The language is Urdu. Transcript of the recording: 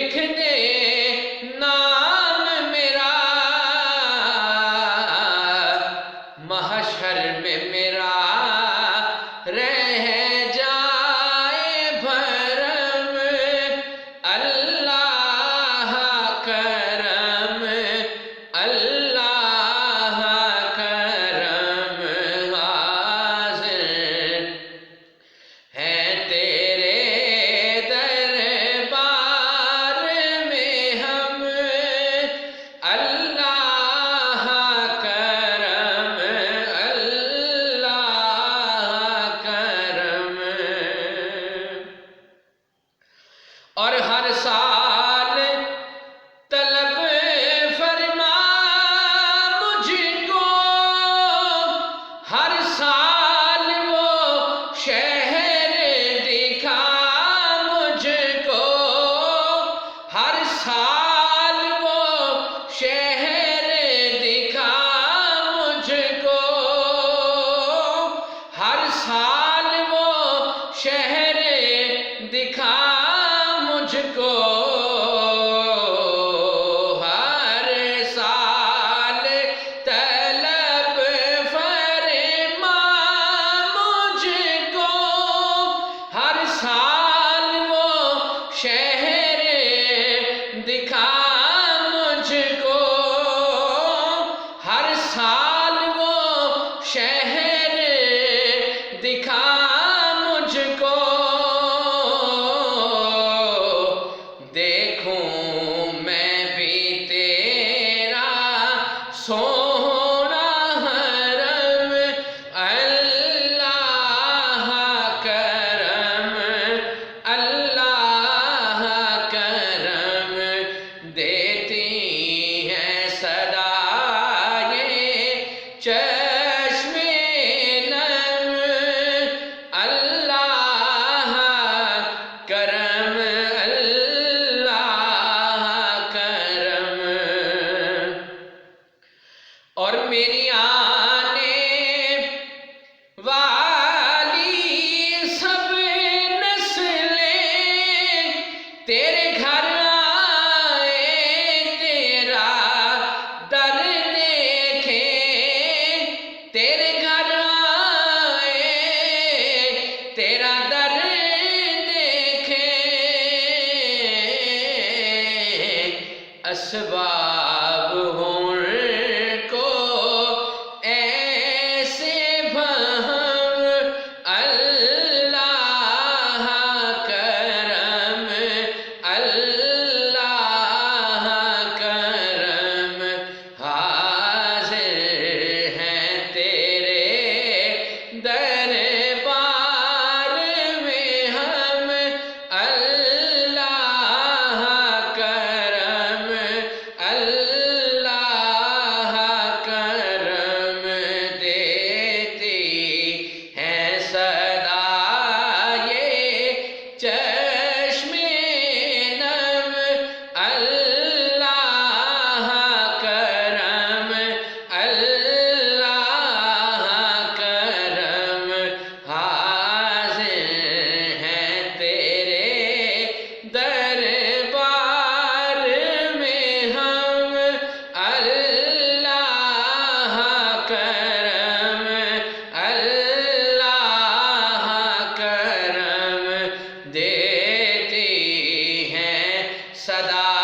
لکھ دے نام میرا، محشر میں میرا رہ جائے بھرم، اللہ کرم، اللہ کرم، حاضر ہے تیرے دربار میں ہم، اللہ کرم، اللہ کرم۔ اور ہر سال طلب فرما مجھ کو، ہر سال وہ شہر دکھا مجھ کو، ہر سال وہ شہر دکھا مجھ کو، ہر سال وہ شہر دکھا مجھ کو، ہر سال طلب فرما مجھ کو، ہر سال وہ شہر دکھا مجھ کو، ہر سال وہ شہر دکھا مجھ کو، دیکھوں میں بھی تیرا سونا حرم، اللہ کرم، اللہ کرم، دیتی ہیں صدا یہ چشم نم، اللہ کرم، اللہ کرم۔ اور میری آنے والی سب نسلیں تیرے گھر آئے، تیرا در دیکھیں، تیرے گھر آئے، تیرا در دیکھیں، اسباب ہوں کو ایسے بہم، اللہ کرم، اللہ کرم، حاضر ہیں تیرے دربار میں ہم، اللہ کرم، اللہ کرم، دیتی ہیں صدا یہ چشم نم، اللہ کرم، اللہ کرم، حاضر ہیں تیرے دربار میں ہم، اللہ کرم، اللہ کرم، دیتی ہیں صدا